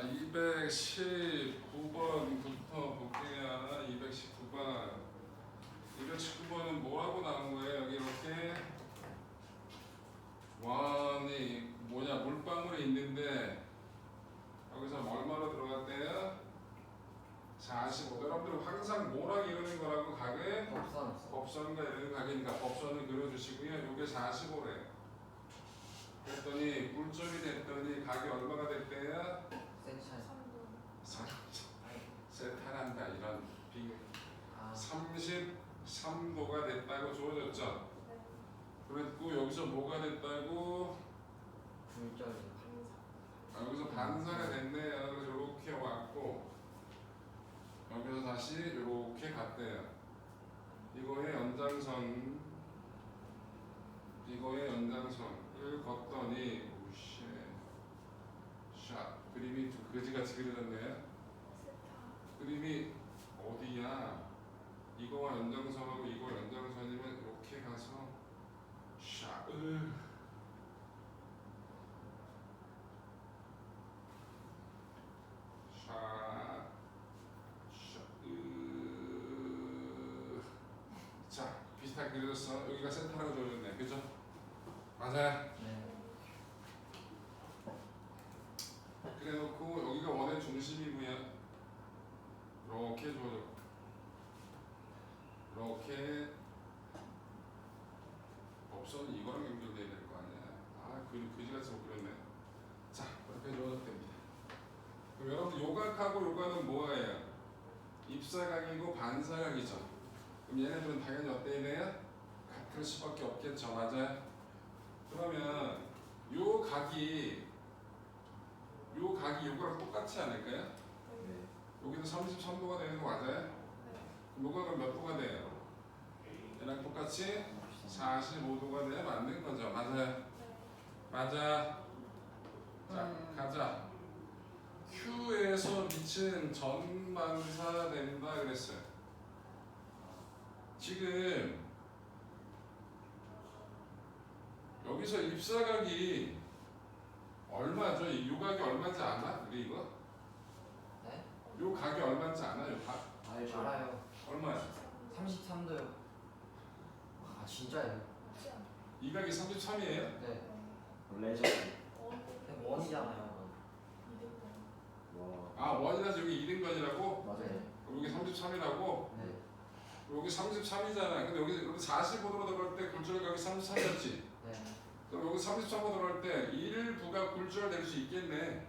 자, 219번부터 볼게요. 219번. 219번은 뭐라고 나온 거예요? 여기 이렇게 원이 뭐냐 물방울이 있는데 여기서 얼마로 들어갔대요? 45. 여러분들 항상 뭐랑 이루는 거라고 각을? 법선과 이루는 각이니까 법선을 그려주시고요. 이게 45래요. 그랬더니 굴절이 됐더니 각이 얼마가 됐대요? 세타란다 이런 빙 33도가 됐다고 주어졌죠. 그랬고 여기서 뭐가 됐다고? 여기서 반사가 됐네요. 그래서 이렇게 왔고 여기서 다시 이렇게 갔대요. 이거의 연장선을 걷더니 오씨 샷 그림이 좀 거지같이 그려졌네요. 그림이 어디야? 이거와 연장선하고 이거 연장선이면 이렇게 가서 샷 자, 비슷하게 그려졌어. 여기가 센터라고 줘줬네. 그죠? 맞아요? 네. 그래 놓고 여기가 원의 중심이고요. 이렇게 줘줘. 이렇게 법선이 이거랑 연결돼야 될 거 아니야. 아, 그지같이 못 그렸네. 자, 그렇게 줘도 됩니다. 그럼 여러분들 요각하고 요각은 뭐예요? 입사각이고 반사각이죠. 그럼 얘네들은 당연히 어때야 돼요? 같을 수밖에 없겠죠. 맞아요? 그러면 요 각이 요거랑 똑같지 않을까요? 네. 여기는 33도가 되는 거 맞아요? 그럼 요거는 몇 도가 돼요? 얘랑 똑같이 45도가 돼야 맞는 거죠. 맞아요? 맞아. 자, 가자. Q에서 빛은 전반사된다 그랬어요. 지금 여기서 입사각이 얼마죠? 이 각이 얼마인지 아나? 우리 이거? 네? 요 각이 얼마인지 아나? 요 각? 알아요. 얼마야? 33도요. 아 진짜요? 이 각이 33이에요? 네. 레저. 원이잖아요. 와. 아, 원이라서 여기 2등변이라고? 맞아요. 그럼 여기 33이라고? 네. 여기 33이잖아. 근데 여기 45도로 들어갈 때 굴절각이 33이었지? 네. 그럼 여기 33으로 들어갈 때 일부가 굴절될 수 있겠네.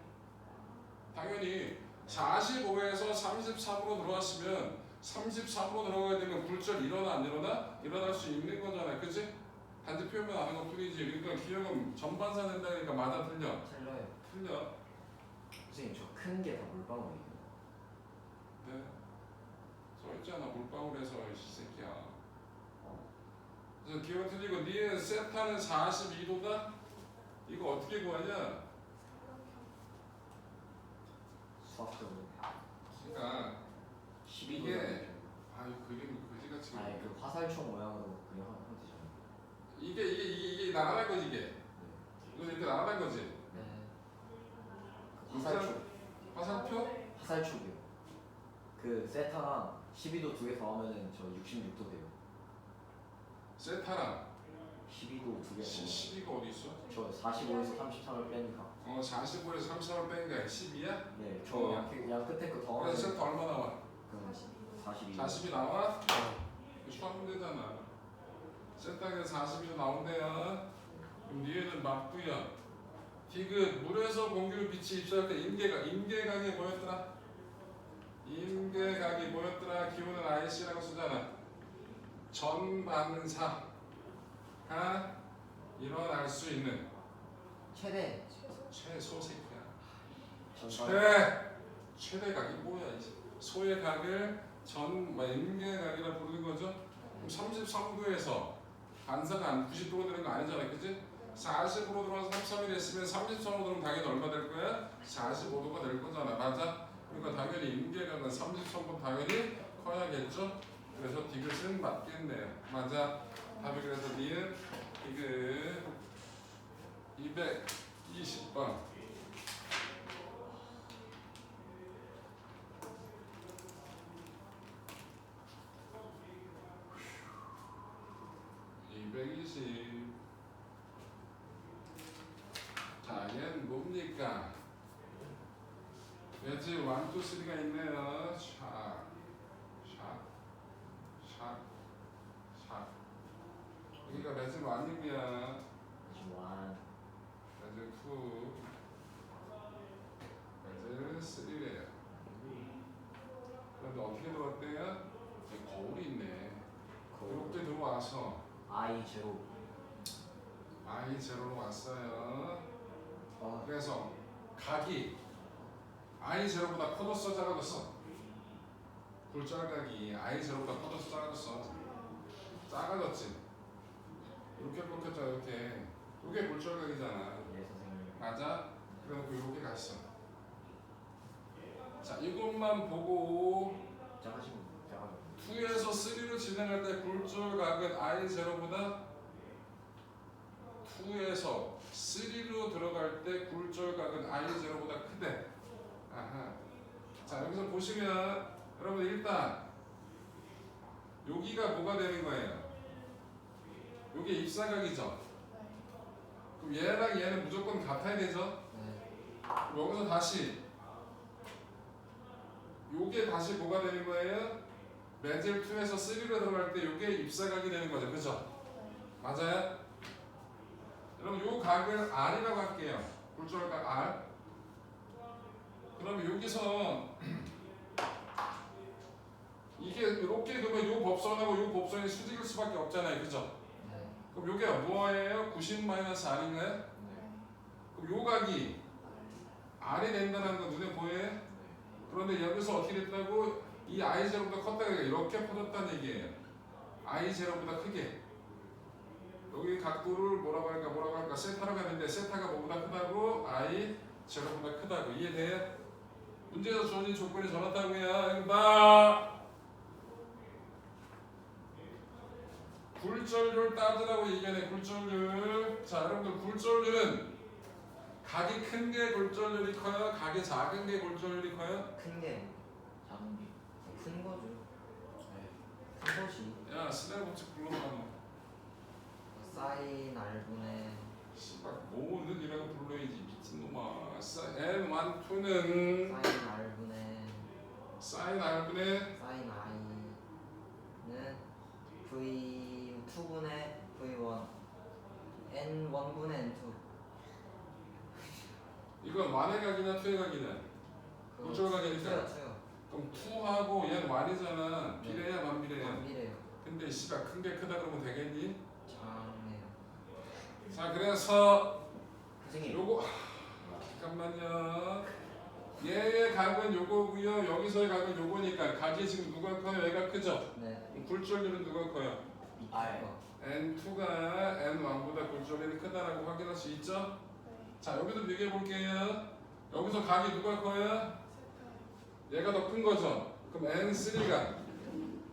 당연히 45에서 33으로 들어왔으면 33으로 들어가야 되면 굴절 일어나 안 일어나? 일어날 수 있는 거잖아. 그치? 단지 표현만 하는 것 뿐이지. 그러니까 기억은 전반사 된다니까 맞아 틀려? 틀려요. 틀려. 선생님 저 큰 게 다 물방울이에요. 네. 써있잖아. 물방울에서 이 새끼야. 그래서 기억 틀리고 니의 세타는 42도다? 이거 어떻게 구하냐? 수학적으로. 그러니까 12도. 이게 아유 그림이 거지같이 아니 그 화살촉 모양으로 그려하면 되잖아요. 이게 날아간 거지 이게. 네. 이거 이렇게 날아간 거지. 네. 그 화살촉. 화살표? 화살촉이요. 그 세타랑 12도 두 개 더하면은 저 66도 돼요. 세타랑 12도 두 개 더하면 12가 어디 있어? 저 45에서 33을 빼니까. 45에서 33을 뺀 게 12야? 네. 저 양 끝에 거 더하면 그래서 세타 얼마 나와? 그럼 42. 40이 나와? 수학 문제잖아. 세타가 42도 나온대요. 그럼 니에는 맞고요. 디귿 물에서 공기로 빛이 입수할 때 임계각이 뭐였더라? 임계각이 뭐였더라? 기호는 IC라고 쓰잖아. 전반사가 일어날 수 있는 최대. 최소 새끼야. 전반. 최대각이 뭐야? 소의 각을 임계각이라 부르는 거죠. 그럼 33도에서 반사가 90도가 되는 거 아니잖아, 그치? 40으로 들어와서 33이 됐으면 33으로 들어오면 당연히 얼마 될 거야? 45도가 될 거잖아, 맞아? 그러니까 당연히 임계각은 33보다 당연히 커야겠죠? 그래서 디귿은 맞겠네요, 맞아? 답이 그래서 니은 디귿 220번 120. 자, 얘는 뭡니까? 매질 1, 2, 3가 있네요. 샥, 샥, 샥, 샥. 여기가 매질 1이고요. 좋아. 매질 2, 매질 3래요. 그런데 어떻게 들어왔대요? 여기 거울이 있네. 이렇게 들어와서 I 제로. I 제로로 왔어요. 아, 그래서 각이 I 제로보다 커졌어, 작아졌어? 굴절각이 I 제로보다 커졌어, 작아졌어? 작아졌지. 이렇게 꺾였죠, 이렇게. 이게 굴절각이잖아. 네 선생님. 맞아? 그래놓고 이렇게 갔어. 자, 이것만 보고 작아지고. 2에서 3로 진행할 때 굴절각은 I 제로보다 2에서 3로 들어갈 때 굴절각은 I 제로보다 크대. 아하. 자, 여기서 보시면 여러분 일단 여기가 뭐가 되는 거예요? 여기 입사각이죠. 그럼 얘랑 얘는 무조건 같아야 되죠. 네. 그럼 여기서 다시 요게 다시 뭐가 되는 거예요? 매질 2에서 3로 들어갈 때 요게 입사각이 되는 거죠. 그죠? 맞아요? 여러분 요 각을 R이라고 할게요. 굴절각 R. 그럼 여기서 이게 이렇게 그러면 요 법선하고 요 법선이 수직일 수밖에 없잖아요. 그죠? 네. 그럼 요게 뭐예요? 90-R인가요? 그럼 요 각이 R이 된다는 거 눈에 보여요? 그런데 여기서 어떻게 됐다고? 이 I 제로보다 컸다가 이렇게 퍼졌다는 얘기예요. I 제로보다 크게. 여기 각도를 뭐라고 할까? 세타라고 하는데 세타가 뭐보다 크다고? I 제로보다 크다고. 이해돼요? 문제에서 주어진 조건이 저렇다고요. 이거 봐. 굴절률 따지라고 얘기하네. 굴절률. 자, 여러분들 굴절률은 각이 큰 게 굴절률이 커요? 각이 작은 게 굴절률이 커요? 큰 게. 작은 게. 큰 거죠. 큰 것이. 야, 스네일 법칙 불러봐. 사인 R분의 씨발 뭐는 이라고 불러야지 미친놈아. N1, 2는 사인 R분의 사인 R분의 사인 I는 V2분의 V1 N1분의 N2 이건 1의 각이냐 2의 각이냐? 굴절각이니까. 투요. 그럼 2하고 얘는 1이잖아. 비례야 반비례야? 반비례요. 근데 씨발 큰 게 크다 그러면 되겠니? 작네요. 자, 그래서 선생님. 요거 잠깐만요. 얘의 각은 요거고요. 여기서의 각은 요거니까 각이 지금 누가 커요? 얘가 크죠? 네. 이 굴절률은 누가 커요? R. N2가 N1보다 굴절률이 크다라고 확인할 수 있죠? 자, 여기도 비교해 볼게요. 여기서 각이 누가 커요? 얘가 더 큰 거죠? 그럼 N3가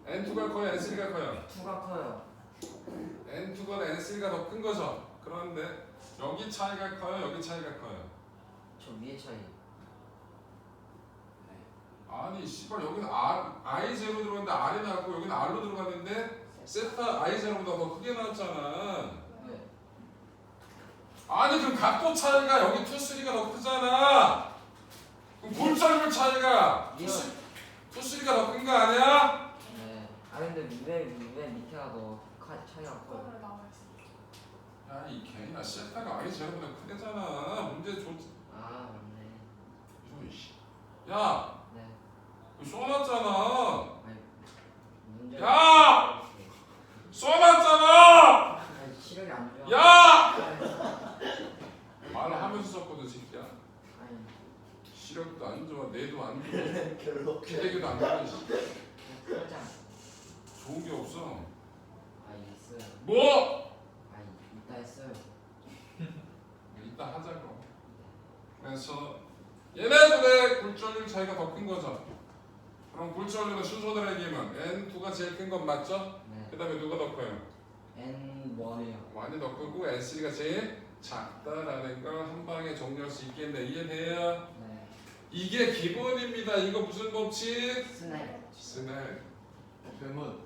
N2가 커요? N3가 커요? 2가 커요. N2가 N3가 더 큰 거죠? 그런데 여기 차이가 커요? 여기 차이가 커요? 저 위에 차이. 아니 씨발 여기는 I 제로 들어갔는데 R이 나왔고 여기는 R로 들어갔는데 세타 I 제로보다 더 크게 나왔잖아. 네. 아니 그럼 각도 차이가 여기 2, 3가 더 크잖아. 그럼 굴절률 차이가 2, 3가 더 큰 거 아니야? 네. 아 근데 왜 밑에가 더 차이가 커요? 야 이 개나 세타가 I 제로보다 크대잖아. 문제 좋지. 아 맞네. 이거 씨. 야 네. 쏘놨잖아. 아니 문제. 야! 쏘놨잖아. 아니 시력이 안 좋아. 야! 아니, 말을 하면서 썼거든 새끼야. 아니 시력도 안 좋아, 뇌도 안 좋아, 별로. 기대기도 안 좋아. 씨. 살짝. 좋은 게 없어. 아 있어요. 뭐? 아 이따 했어요. 이따 하자고. 그래서 얘네들의 굴절률 차이가 더 큰 거죠. 그럼 굴절률은 순서대로 얘기하면 N2가 제일 큰 건 맞죠? 네. 그 다음에 누가 더 커요? N1이요. 많이 더 크고 N3가 제일 작다라는 걸 한 방에 정리할 수 있겠네. 이해돼요? 네. 이게 기본입니다. 이거 무슨 법칙? 스넬. 스넬. 대문.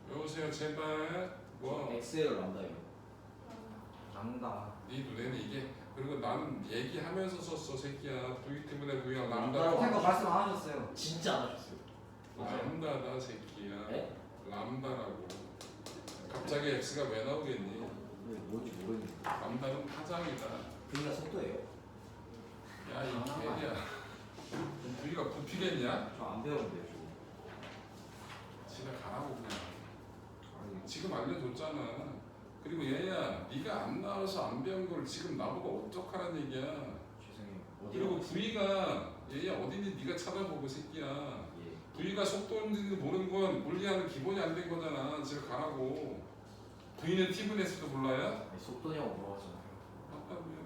외우세요 제발. 뭐 X예요 람다예요? 남다. 네 눈에는 이게 그리고 나는 얘기하면서 썼어 새끼야. V 때문에 V야 람다라고 람다. 그거 말씀 안 하셨어요. 진짜 안 하셨어요. 람다다 새끼야. 네? 람다라고. 갑자기 X가 왜 나오겠니? 왜 뭔지 모르겠는데. 람다는 파장이다. V가 속도예요? 야 이 개야. V가 부피겠냐? 저 안 배웠는데요. 집에 가라고 그냥. 아니 지금 알려줬잖아. 그리고 얘야 네가 안 나와서 안 배운 걸 지금 나보고 어떡하란 얘기야. 죄송해요. 그리고 V가 얘야 어딘지 네가 찾아보고 새끼야. 예. V가 속도인지 모르는 건 물리학은 기본이 안 된 거잖아. 집에 가라고. V는 T분의수도 몰라요? 아니, 속도냐고 물어봤잖아요. 맞다고요.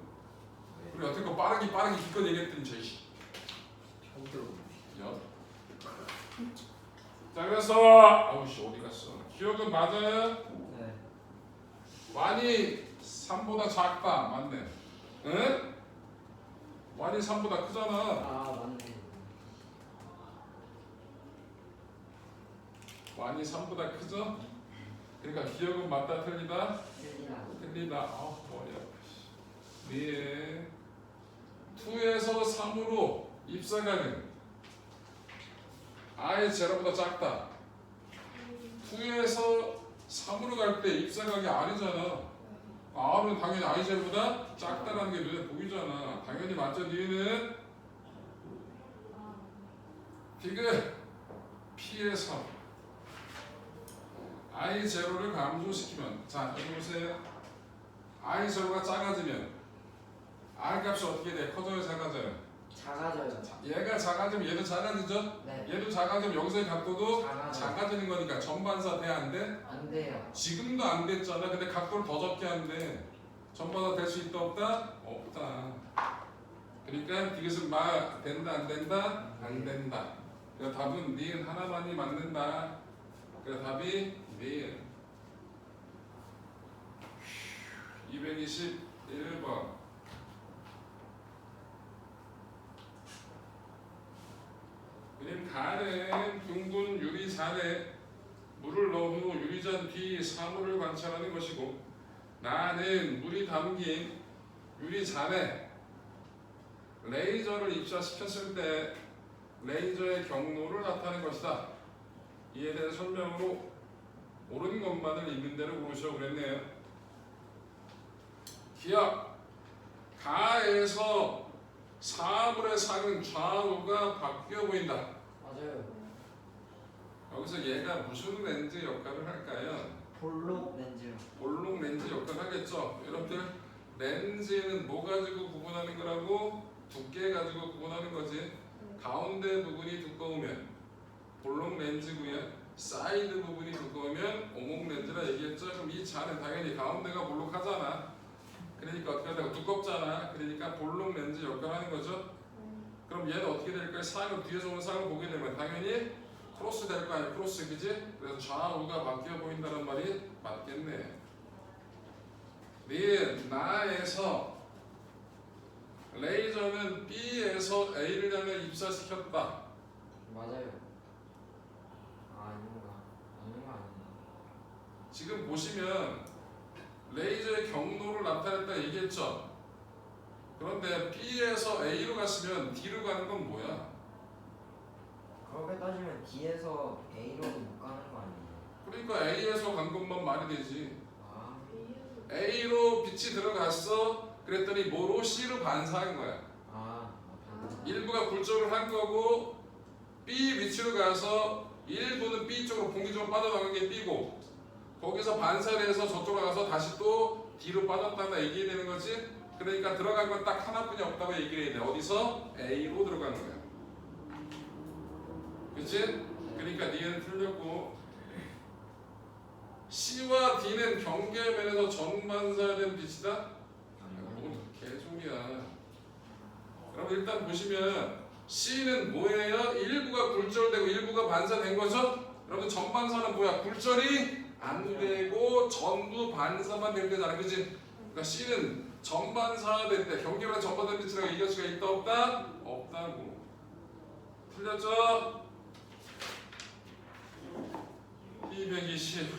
네. 그리고 여태껏 빠르게 기껏 얘기했더니 저씨 처음 들어보는 야. 자 그래서 아우씨 어디 갔어? 기억은 맞아요? 네. 완이 3보다 작다. 맞네. 응? 완이 3보다 크잖아. 아 맞네. 완이 3보다 크죠? 그러니까 기억은 맞다 틀리다? 틀리다. 틀리다. 아우 머리 아파. 네. 2에서 3으로 입사각은 I의 제로보다 작다. 2에서 3으로 갈 때 입사각이 R이잖아. R은 당연히 I 제로보다 작다라는 게 눈에 보이잖아. 당연히 맞죠? 니는 디귿 P의 3 I 제로를 감소시키면 자 여기 보세요. I 제로가 작아지면 R 값이 어떻게 돼? 커져요? 작아져요? 작아져요. 얘가 작아지면 얘도 작아지죠? 네. 얘도 작아지면 여기서의 각도도 작아져요. 작아지는 거니까 전반사 돼? 안 돼? 안 돼요. 지금도 안 됐잖아. 근데 각도를 더 적게 한대. 전반사 될 수 있다 없다? 없다. 그러니까 디귿은 된다 안 된다? 안 된다. 그래서 답은 니은 하나만이 맞는다. 그래서 답이 니은 221번. 그림 가는 둥근 유리잔에 물을 넣은 후 유리잔 뒤 사물을 관찰하는 것이고 나는 물이 담긴 유리잔에 레이저를 입사시켰을 때 레이저의 경로를 나타내는 것이다. 이에 대한 설명으로 옳은 것만을 있는 대로 고르시오 그랬네요. 기억 가에서 사물의 상은 좌우가 바뀌어 보인다. 맞아요. 여기서 얘가 무슨 렌즈 역할을 할까요? 볼록 렌즈요. 볼록 렌즈 역할을 하겠죠. 여러분들 렌즈는 뭐 가지고 구분하는 거라고? 두께 가지고 구분하는 거지. 가운데 부분이 두꺼우면 볼록 렌즈고요. 사이드 부분이 두꺼우면 오목 렌즈라 얘기했죠. 그럼 이 잔은 당연히 가운데가 볼록하잖아. 그러니까 어떻게 하다가 두껍잖아. 그러니까 볼록 렌즈 역할을 하는 거죠. 그럼 얘는 어떻게 될까요? 상을 뒤에서 오는 상을 보게 되면 당연히 크로스 될 거 아니야. 크로스 그지? 그래서 좌우가 바뀌어 보인다는 말이 맞겠네. 나에서 레이저는 B에서 A를 향해 입사시켰다. 맞아요. 아닌가? 아닌 거 아닌가? 지금 보시면 레이저의 경로를 나타냈다 얘기했죠. 그런데 B에서 A로 갔으면 D로 가는 건 뭐야? 그렇게 따지면 D에서 A로는 못 가는 거 아니에요? 그러니까 A에서 간 것만 말이 되지. 아, A로 빛이 들어갔어. 그랬더니 뭐로? C로 반사한 거야. 일부가 굴절을 한 거고 B 위치로 가서 일부는 B 쪽으로 공기적으로 빠져나간 게 B고 거기서 반사를 해서 저쪽으로 가서 다시 또 D로 빠졌다는 얘기 되는 거지. 그러니까 들어간 건 딱 하나뿐이 없다고 얘기를 해야 돼. 어디서? A로 들어간 거야. 그치? 그러니까 니은 틀렸고 C와 D는 경계면에서 정반사된 빛이다? 뭔 개소리야. 그럼 일단 보시면 C는 뭐예요? 일부가 굴절되고 일부가 반사된 거죠? 여러분 정반사는 뭐야? 굴절이 안 되고 전부 반사만 될 때잖아. 그치? 그러니까 C는 전반사될 때 경계면 전반사된 빛이라고 얘기할 수가 있다 없다? 없다고. 틀렸죠? 223번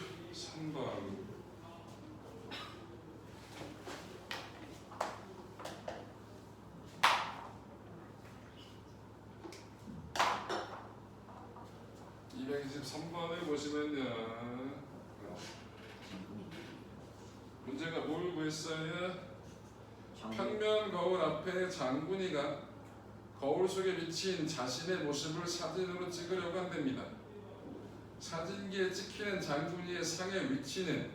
123번을 보시면요. 문제가 뭘 구했어요? 평면 거울 앞에 장군이가 거울 속에 비친 자신의 모습을 사진으로 찍으려고 한답니다. 사진기에 찍히는 장군이의 상의 위치는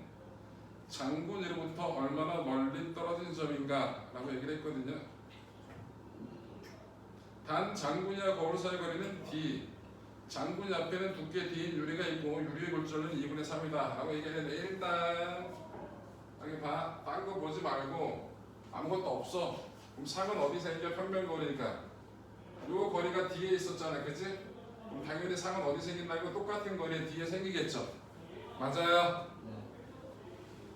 장군으로부터 얼마나 멀리 떨어진 점인가 라고 얘기를 했거든요. 단 장군이와 거울 사이 거리는 D, 장군이 앞에는 두께 D인 유리가 있고 유리의 골절은 2분의 3이다 라고 얘기했는데 일단 여기 봐, 딴 거 보지 말고 아무것도 없어. 그럼 상은 어디 생겨? 평면 거리니까 요 거리가 D에 있었잖아, 그치? 그럼 당연히 상은 어디 생긴다고? 똑같은 거리에 D에 생기겠죠. 맞아요?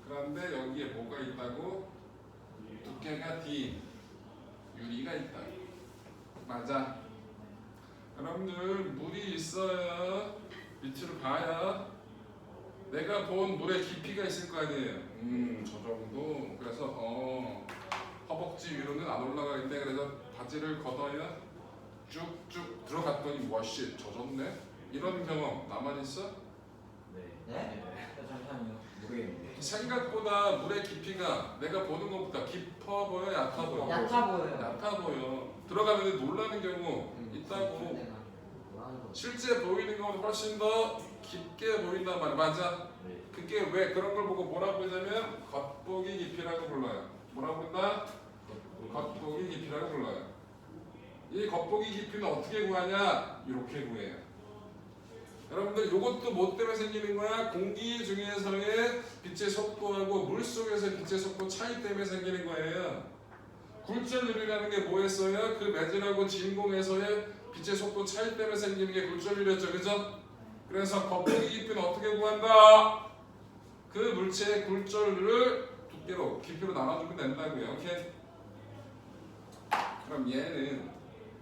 그런데 여기에 뭐가 있다고? 두께가 D, 유리가 있다. 맞아. 여러분들 물이 있어요. 밑으로 봐야 내가 본 물의 깊이가 있을 거 아니에요. 저 정도. 그래서 허벅지 위로는 안 올라가겠네. 그래서 바지를 걷어야 쭉쭉 들어갔더니 와씨 젖었네. 이런 경험 나만 있어? 네? 잠시만요. 모르겠는데. 생각보다 물의 깊이가 내가 보는 것보다 깊어 보여, 얕아 보여? 얕아 보여요. 얕아 보여. 들어가면 놀라는 경우 있다고. 실제 보이는 것보다 훨씬 더 깊게 보인단 말이야. 맞아? 네. 그게 왜 그런 걸 보고 뭐라고 부르냐면 겉보기 깊이라고 불러요. 뭐라고 부른다? 겉보기 깊이라고 불러요. 이 겉보기 깊이는 어떻게 구하냐? 이렇게 구해요. 여러분들 이것도 뭐 때문에 생기는 거야? 공기 중에서의 빛의 속도하고 물 속에서의 빛의 속도 차이 때문에 생기는 거예요. 굴절률이라는 게 뭐였어요? 그 매질하고 진공에서의 빛의 속도 차이 때문에 생기는 게 굴절률이었죠, 그죠? 그래서 겉보기 깊이는 어떻게 구한다? 그 물체의 굴절률을 두께로, 깊이로 나눠주면 된다고요. 오케이? 그럼 얘는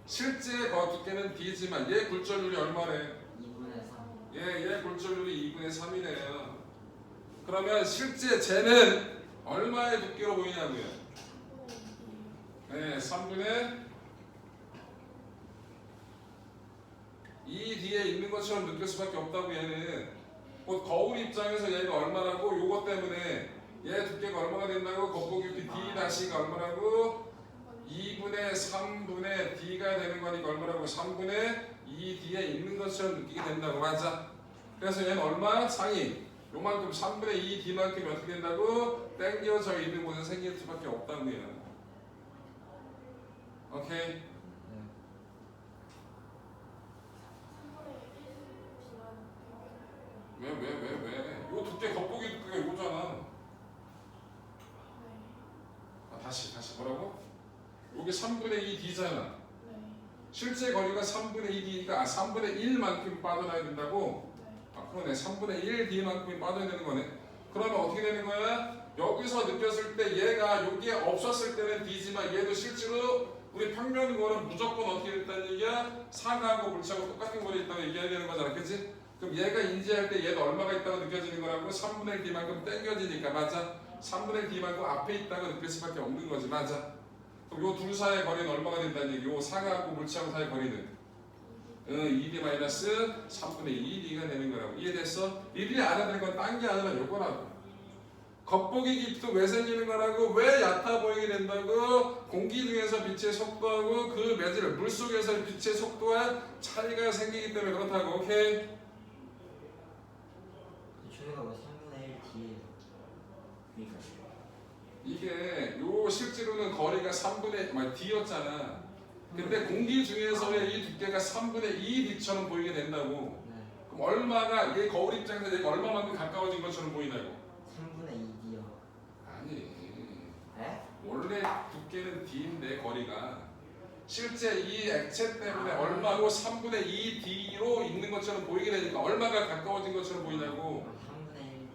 실제 두께는 D지만 얘 굴절률이 얼마래? 2분의 3. 얘 굴절률이 2분의 3이네요. 그러면 실제 쟤는 얼마의 두께로 보이냐고요? 네, 3분의 2 뒤에 있는 것처럼 느낄 수밖에 없다고. 얘는 곧 거울 입장에서 얘가 얼마라고? 요거 때문에 얘 두께가 얼마가 된다고? 겉보기 깊이 D-가 얼마라고? 2분의 3분의 D가 되는 거니까 얼마라고? 3분의 2 뒤에 있는 것처럼 느끼게 된다고. 맞아? 그래서 얘는 얼마? 상이 요만큼 3분의 2 D만큼이 어떻게 된다고? 땡겨져 있는 곳에 생길 수밖에 없다고요. 오케이? 왜? 요 두께 겉보기 두께가 이거잖아. 다시 뭐라고? 요게 3분의 2 D잖아. 실제 거리가 3분의 2 D니까 3분의 1만큼 빠져나야 된다고? 그러네. 3분의 1 D만큼이 빠져야 되는 거네. 그러면 어떻게 되는 거야? 여기서 느꼈을 때 얘가 여기에 없었을 때는 D지만 얘도 실제로 우리 평면 거는 무조건 어떻게 됐다는 얘기야? 상하고 물체하고 똑같은 거리 있다고 얘기해야 되는 거잖아. 그치? 그럼 얘가 인지할 때 얘도 얼마가 있다고 느껴지는 거라고? 3분의 1 D만큼 땡겨지니까. 맞아? 3분의 1 D만큼 앞에 있다고 느낄 수밖에 없는 거지. 맞아? 그럼 요 둘 사이의 거리는 얼마가 된다는 얘기? 요 상하고 물체하고 사이의 거리는 2D-3분의 2D가 되는 거라고. 이해됐어? 일일이 알아야 되는 건 딴 게 아니라 요거라고. 겉보기 깊이도 왜 생기는 거라고? 왜 얕아 보이게 된다고? 공기 중에서 빛의 속도하고 그 매질, 물 속에서 빛의 속도와 차이가 생기기 때문에 그렇다고. 오케이? 저희가 왜 3분의 1 D예요? 그러니까 이게 요 실제로는 거리가 3분의 D였잖아. 근데 공기 중에서의 이 두께가 3분의 2 D처럼 보이게 된다고. 네. 그럼 얼마가 얘 거울 입장에서 얘가 얼마만큼 가까워진 것처럼 보이냐고. 3분의 2D요. 아니. 에? 원래 두께는 D인데 거리가 실제 이 액체 때문에 얼마고 3분의 2 D로 있는 것처럼 보이게 되니까 얼마가 가까워진 것처럼 보이냐고.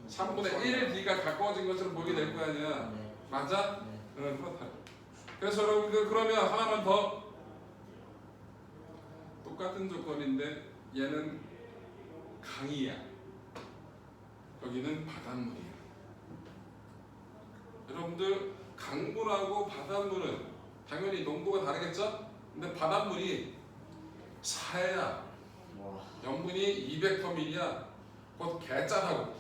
3분의 1 D가 가까워진 것처럼 보이게 될 거 아니야. 네. 맞아? 네. 응, 그렇다. 그래서 여러분들 그러면 하나만 더. 똑같은 조건인데 얘는 강이야. 여기는 바닷물이야. 여러분들 강물하고 바닷물은 당연히 농도가 다르겠죠? 근데 바닷물이 사야 와. 염분이 200%이야. 그것 개짜다고.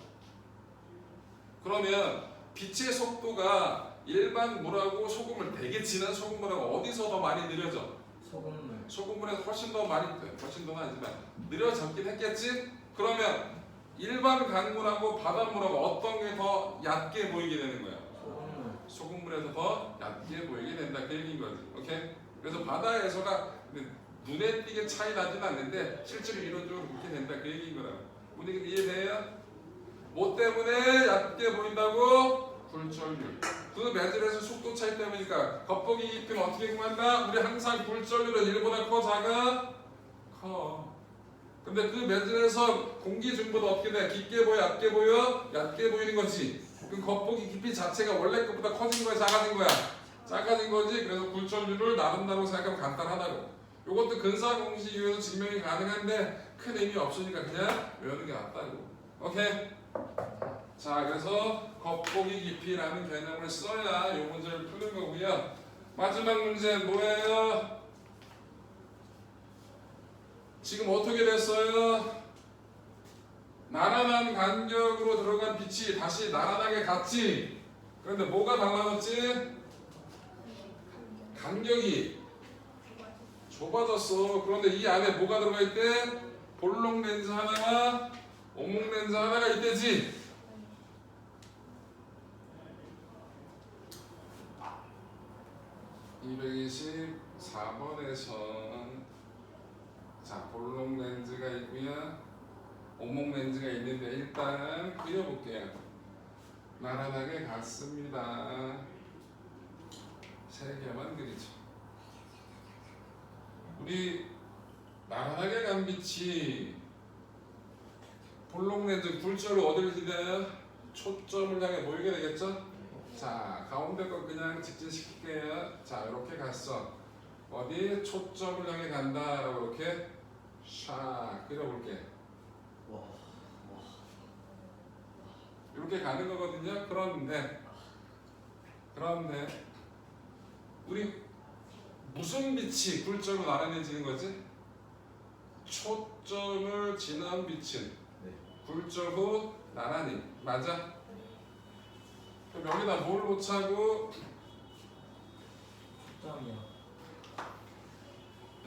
그러면 빛의 속도가 일반 물하고 소금물, 되게 진한 소금물하고 어디서 더 많이 느려져? 소금물. 소금물에서 훨씬 더 많이, 훨씬 더는 아니지만 느려졌긴 했겠지? 그러면 일반 강물하고 바닷물하고 어떤 게 더 얕게 보이게 되는 거야? 소금물. 소금물에서 더 얕게 보이게 된다 그 얘기인 거지. 오케이? 그래서 바다에서가 눈에 띄게 차이 나진 않는데 실제로 이론적으로 그렇게 된다 그 얘기인 거라. 우리 이해돼요? 뭐 때문에 얕게 보인다고? 굴절률. 그 매질에서 속도 차이 때문이니까 겉보기 깊이는 어떻게 구한다? 우리 항상 굴절률은 1보다 커 작아? 커. 근데 그 매질에서 공기 중보다 어떻게 돼? 깊게 보여? 얕게 보여? 얕게 보이는 거지. 그 겉보기 깊이 자체가 원래 것보다 커진 거야? 작아진 거야? 작아진 거지. 그래서 굴절률을 나눈다고 생각하면 간단하다고. 이것도 근사 공식 이용해서 증명이 가능한데 큰 의미 없으니까 그냥 외우는 게 낫다고. 오케이? 자, 그래서 겉보기 깊이라는 개념을 써야 이 문제를 푸는 거고요. 마지막 문제 뭐예요? 지금 어떻게 됐어요? 나란한 간격으로 들어간 빛이 다시 나란하게 갔지? 그런데 뭐가 달라졌지? 간격이 좁아졌어. 그런데 이 안에 뭐가 들어가 있대? 볼록 렌즈 하나와 오목 렌즈 하나가 있대지? 224번에선 자, 볼록 렌즈가 있고요. 오목 렌즈가 있는데 일단 그려볼게요. 나란하게 갔습니다. 세 개만 그리죠. 우리 나란하게 간 빛이 볼록 렌즈 굴절로 어디를 기대요? 초점을 향해 보이게 되겠죠? 자, 가운데 거 그냥 직진시킬게요. 자, 이렇게 갔어. 어디? 초점을 향해 간다라고 이렇게 샥 그려볼게. 와. 이렇게 가는 거거든요. 그런데 우리 무슨 빛이 굴절로 나란해지는 거지? 초점을 지난 빛은 네. 굴절 후 나란히. 맞아? 그럼 여기다 뭘 놓자고? 초점이요.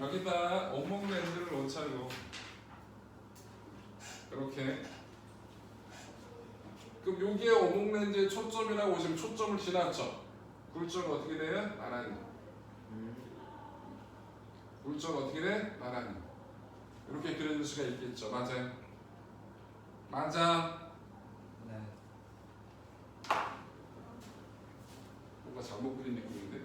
여기다 오목 렌즈를 놓자고. 이렇게. 그럼 여기에 오목 렌즈의 초점이라고 보시면 초점을 지났죠? 굴절은 어떻게 돼요? 나란히. 굴절 어떻게 돼? 나란히. 이렇게 그려줄 수가 있겠죠. 맞아요? 맞아. 네. 뭔가 잘못 그린 느낌인데?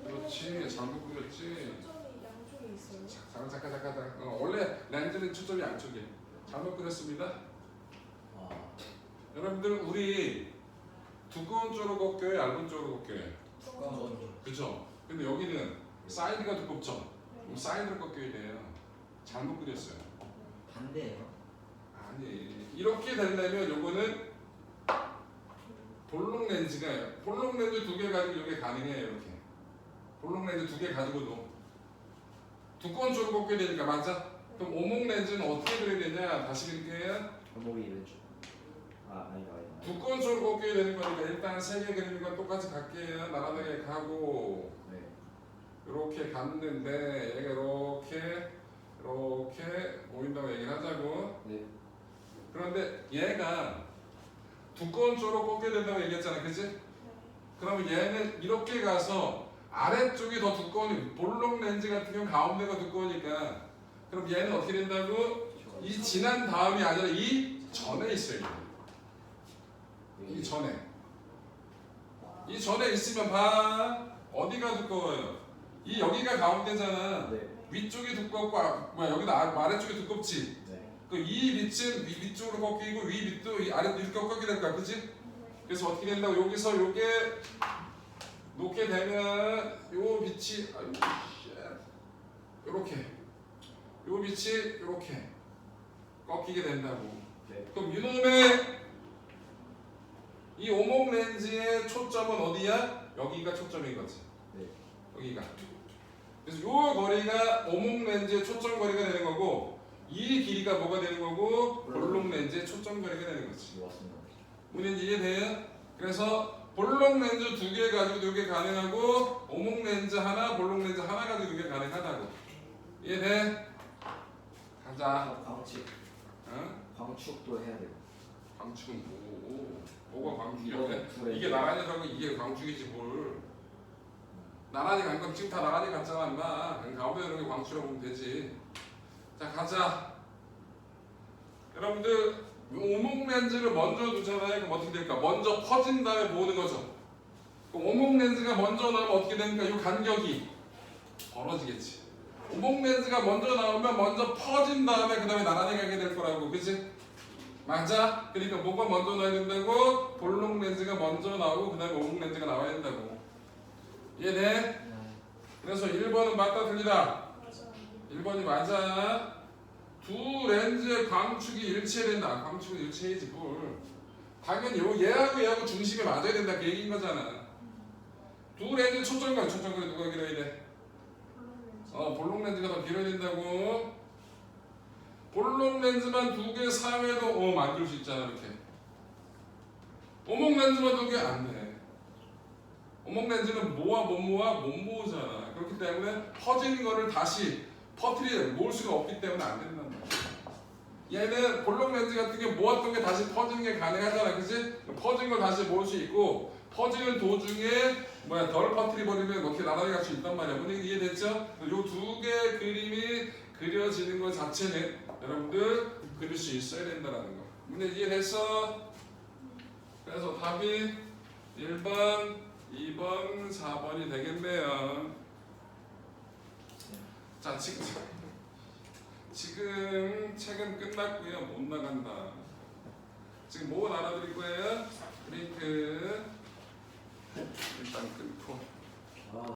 그렇지. 잘못 그렸지. 초점이 양쪽에 있어요. 잠깐. 원래 렌즈는 초점이 양쪽이에요. 잘못 그렸습니다. 와. 여러분들 우리 두꺼운 쪽으로 꺾여요? 얇은 쪽으로 꺾여요? 두꺼운 거. 그죠? 근데 여기는 사이드가 두껍죠? 그럼 사이드로 꺾여야 돼요. 잘못 그렸어요. 반대예요. 아니, 이렇게 되려면 요거는 볼록 렌즈가 볼록 렌즈 2개 가지고 이게 가능해요. 이렇게 볼록 렌즈 2개 가지고도 두꺼운 쪽으로 꺾여야 되니까. 맞아? 그럼 오목 렌즈는 어떻게 그려야 되냐? 다시 그릴게요. 목이 이러죠. 아니다. 두꺼운 쪽으로 꺾여야 되는 거니까 일단 3개 그리는 건 똑같이 갈게요. 나란하게 가고 네. 이렇게 갔는데 얘가 이렇게 보인다고 얘기를 하자고. 네. 그런데 얘가 두꺼운 쪽으로 꺾여야 된다고 얘기했잖아, 그치? 그러면 얘는 이렇게 가서 아래쪽이 더 두꺼우니 볼록 렌즈 같은 경우 가운데가 두꺼우니까 그럼 얘는 어떻게 된다고? 이 지난 다음이 아니라 이 전에 있어요. 이 전에 있으면 봐. 어디가 두꺼워요? 이 여기가 가운데잖아. 네. 위쪽이 두껍고 여기다 아래쪽이 두껍지. 네. 그 이 밑은 위쪽으로 꺾이고 위 밑도 아래 이렇게 꺾이게 될 거야, 그렇지? 그래서 어떻게 된다고? 여기서 요게 놓게 되면 요 빛이 요렇게 요 빛이 요렇게 꺾이게 된다고. 네. 그럼 이놈의 이 오목 렌즈의 초점은 어디야? 여기가 초점인 거지. 네. 여기가. 그래서 요 거리가 오목 렌즈의 초점 거리가 되는 거고 이 길이가 뭐가 되는 거고 볼록 렌즈의 초점 거리가 되는 거지. 맞습니다. 문제 이해돼요? 그래서 볼록 렌즈 2개 가지고 이게 가능하고 오목 렌즈 하나, 볼록 렌즈 하나 가지고 이게 가능하다고. 이해돼? 가자. 광축. 어? 광축도 해야 돼요. 광축은 뭐가 광축이야? 둘의 이게 나란히 가고 이게 광축이지 뭘. 나란히 간 건 지금 다 나란히 갔잖아 임마. 가운데 이런 게 광축이라고 보면 되지. 자 가자. 여러분들 오목 렌즈를 먼저 두잖아요. 그럼 어떻게 될까? 먼저 퍼진 다음에 모으는 거죠. 그럼 오목 렌즈가 먼저 나오면 어떻게 됩니까? 이 간격이 벌어지겠지. 오목 렌즈가 먼저 나오면 먼저 퍼진 다음에 그 다음에 나란히 가게 될 거라고, 그치? 맞아? 그러니까 뭐가 먼저 나와야 된다고? 볼록 렌즈가 먼저 나오고 그 다음에 오목 렌즈가 나와야 된다고. 이해돼? 그래서 1번은 맞다 틀리다? 맞아. 1번이 맞아. 두 렌즈의 광축이 일치된다. 광축은 일치해야지 뭘. 당연히 얘하고 얘하고 중심이 맞아야 된다 그 얘기인 거잖아. 두 렌즈 초점각 누가 길어야 돼? 볼록 렌즈가 더 길어야 된다고. 볼록 렌즈만 2개 사용해도 만들 수 있잖아 이렇게. 오목 렌즈만 2개 안 돼. 오목 렌즈는 모아 못 모으잖아. 그렇기 때문에 퍼진 거를 다시 모을 수가 없기 때문에 안 된단 말이야. 얘는 볼록 렌즈 같은 게 모았던 게 다시 퍼지는 게 가능하잖아, 그치? 퍼진 걸 다시 모을 수 있고 퍼지는 도중에 덜 퍼뜨려 버리면 어떻게 나란히 갈 수 있단 말이야. 문제 이해됐죠? 요 2개의 그림이 그려지는 것 자체는 여러분들 그릴 수 있어야 된다는 거. 문제 이해됐어? 그래서 답이 1번, 2번, 4번이 되겠네요. 자, 지금 책은 끝났고요. 못 나간다. 지금 뭐 알아드릴 거예요? 프린트 일단 끊고